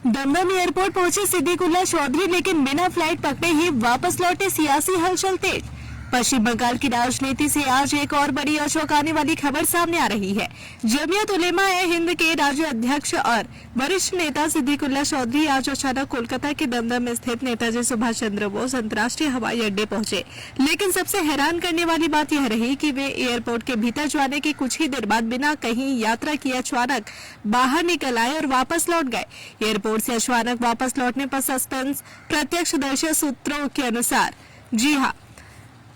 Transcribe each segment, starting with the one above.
Dumdum airport पहुंचे सिद्दीकुल्ला चौधरी, लेकिन बिना फ्लाइट पकड़े ही वापस लौटे। सियासी हलचल तेज। पश्चिम बंगाल की राजनीति से आज एक और बड़ी और चौंकाने वाली खबर सामने आ रही है। जमीयत उलेमा ए हिंद के राज्य अध्यक्ष और वरिष्ठ नेता सिद्दीकुल्ला चौधरी आज अचानक कोलकाता के दमदम स्थित नेताजी सुभाष चंद्र बोस अंतर्राष्ट्रीय हवाई अड्डे पहुंचे। लेकिन सबसे हैरान करने वाली बात यह रही कि वे एयरपोर्ट के भीतर जाने के कुछ ही देर बाद बिना कहीं यात्रा किए अचानक बाहर निकल आए और वापस लौट गए। एयरपोर्ट से अचानक वापस लौटने पर सस्पेंस। प्रत्यक्षदर्शी सूत्रों के अनुसार, जी हाँ,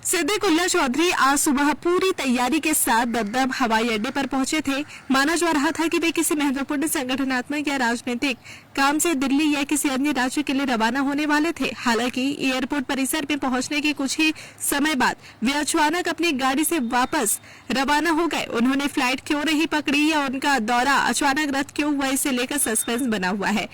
सिद्दीकुल्ला चौधरी आज सुबह पूरी तैयारी के साथ दमदम हवाई अड्डे पर पहुंचे थे। माना जा रहा था कि वे किसी महत्वपूर्ण संगठनात्मक या राजनीतिक काम से दिल्ली या किसी अन्य राज्य के लिए रवाना होने वाले थे। हालांकि एयरपोर्ट परिसर में पहुंचने के कुछ ही समय बाद वे अचानक अपनी गाड़ी से वापस रवाना हो गए। उन्होंने फ्लाइट क्यों नहीं पकड़ी या उनका दौरा अचानक रद्द क्यों हुआ, इसे लेकर सस्पेंस बना हुआ है।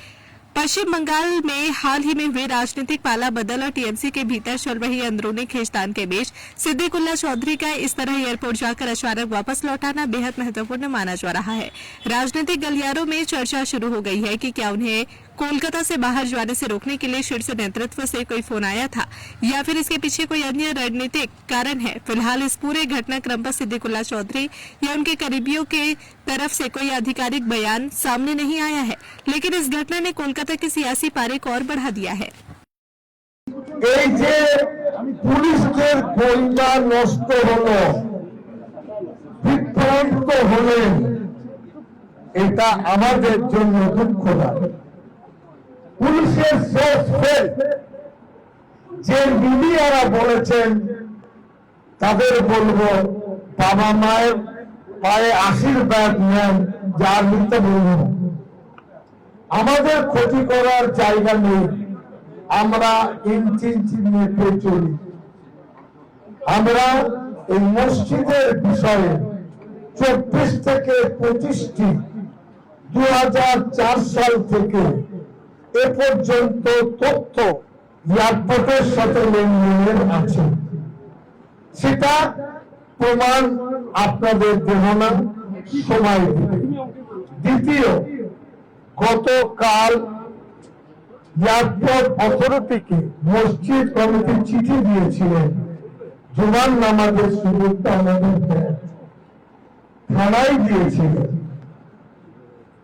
पश्चिम बंगाल में हाल ही में हुए राजनीतिक पाला बदल और टीएमसी के भीतर चल रही अंदरूनी खींचतान के बीच सिद्दीकुल्ला चौधरी का इस तरह एयरपोर्ट जाकर अचानक वापस लौटाना बेहद महत्वपूर्ण माना जा रहा है। राजनीतिक गलियारों में चर्चा शुरू हो गई है कि क्या उन्हें कोलकाता से बाहर जाने से रोकने के लिए शीर्ष नेतृत्व से कोई फोन आया था या फिर इसके पीछे कोई अन्य रणनीतिक कारण है। फिलहाल इस पूरे घटनाक्रम पर सिद्दीकुल्ला चौधरी या उनके करीबियों के तरफ से कोई आधिकारिक बयान सामने नहीं आया है, लेकिन इस घटना ने कोलकाता के सियासी पारे को और बढ़ा दिया है। পুলিশের সোর্স ফেল যে মিডিয়ারা বলেছেন তাদের বলবো বাবা মায়ের পায়ে আশীর্বাদ নেন, যার মিথ্যা বলবো। আমাদের ক্ষতি করার জায়গা নেই, আমরা ইঞ্চি ইঞ্চি মেপে চলি। আমরা এই মসজিদের বিষয়ে 24 থেকে 25টি 2004 সাল থেকে এ পর্যন্ত তথ্য এয়ারপোর্টের সাথে লেনদেনের আছে, সেটা প্রমাণ আপনাদের দেব না, সময় দেবে। দ্বিতীয়, গতকাল এয়ারপোর্ট অথরিটিকে মসজিদ কমিটি চিঠি দিয়েছিলেন জুমার নামাজের সুযোগটা আমাদের দেয়, থানায় দিয়েছিলেন,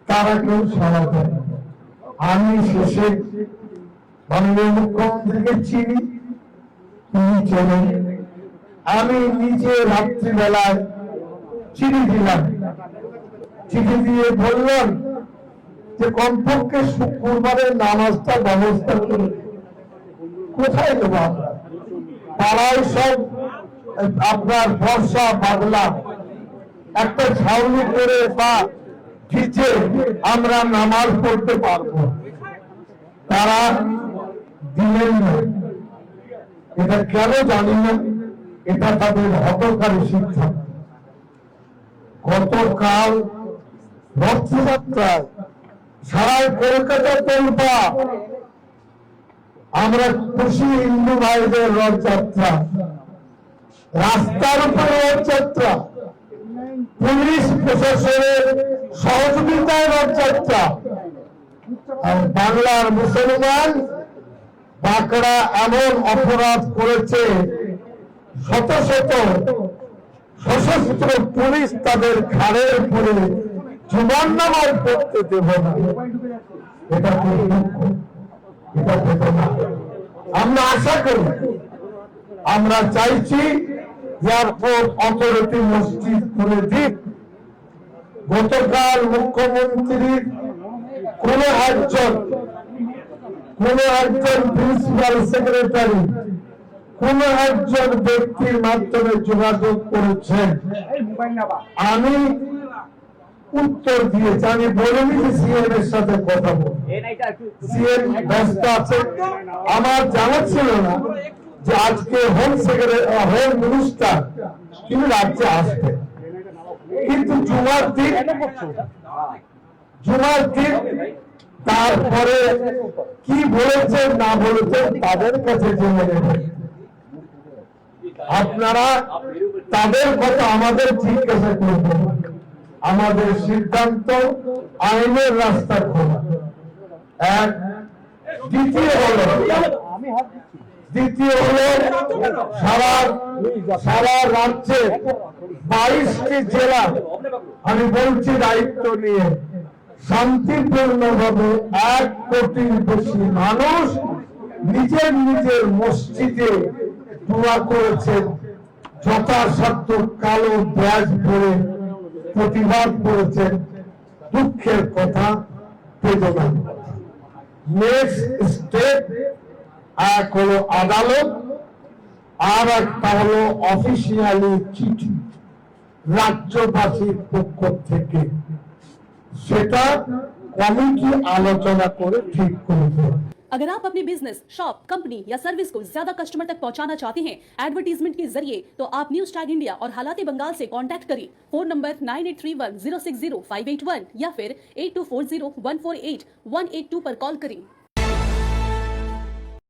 তারা কেউ সাড়া দেয়। আমি শেষে মাননীয় মুখ্যমন্ত্রীকে চিনি, তিনি চেনেন। আমি নিজে রাত্রিবেলায় চিঠি দিলাম, চিঠি দিয়ে বললাম যে কমপক্ষে শুক্রবারের নামাজটা ব্যবস্থা করে। কোথায় দেবো আমরা? পাড়ায় সব আপনার বর্ষা বাদলা একটা ছাউনি করে বা ভিজে আমরা নামাজ পড়তে পারবো, তারা দিলেন না। এটা কেন জানি না, এটা তাদের হতকারী শিক্ষা। গতকাল রথযাত্রায় সারা কলকাতা তোলপা, আমরা খুশি হিন্দু ভাইদের রথযাত্রা, রাস্তার উপরে রথযাত্রা, পুলিশ প্রশাসনের সহযোগিতায় রথযাত্রা। আর বাংলার মুসলমান বাঁকড়া এমন অপরাধ করেছে, শত শত সশস্ত্র পুলিশ তাদের ঘাড়ের উপরে জুমার নামাজ পড়তে দেব না। এটা এটা দেব না। আমরা আশা করি, আমরা চাইছি এয়ারপোর্ট অথরিটি মসজিদ খুলে দিক। গতকাল মুখ্যমন্ত্রীর কোন একজন প্রিন্সিপাল সেক্রেটারি কোন একজন ব্যক্তির মাধ্যমে যোগাযোগ করেছেন, আমি উত্তর দিয়েছি। আমি বলিনি যে সিএম এর সাথে কথা বল, সিএম ব্যস্ত আছে। আমার জানা ছিল না যে আজকে হোম মিনিস্টার তিনি রাজ্যে আসবেন, কিন্তু জুমার দিন তারপরে কি বলেছেন না বলেছেন তাদের কাছে জেনে নেবেন। আপনারা তাদের কথা আমাদের জিজ্ঞাসা করবেন। আমাদের সিদ্ধান্ত আইনের রাস্তা খোলা। এক দ্বিতীয় হলো সারা রাজ্যে 22টি জেলা আমি বলছি দায়িত্ব নিয়ে শান্তিপূর্ণভাবে 1 কোটির বেশি মানুষ নিজের নিজের মসজিদে দোয়া করেছেন, যথাসাধ্য কালো ব্যাজ পরে প্রতিবাদ করেছেন, দুঃখের কথা, বেদনার কথা। নেক্সট স্টেপ এক হলো আদালত, আর একটা হলো অফিসিয়ালি চিঠি রাজ্যবাসীর পক্ষ থেকে, সেটা কমিটি আলোচনা করে ঠিক করবে। अगर आप अपने बिजनेस, शॉप, कंपनी या सर्विस को ज्यादा कस्टमर तक पहुंचाना चाहते हैं एडवर्टीजमेंट के जरिए तो आप न्यूज टैग इंडिया और हालाते बंगाल से कांटेक्ट करें। फोन नंबर 9831060581 या फिर 8240148182 पर कॉल करें।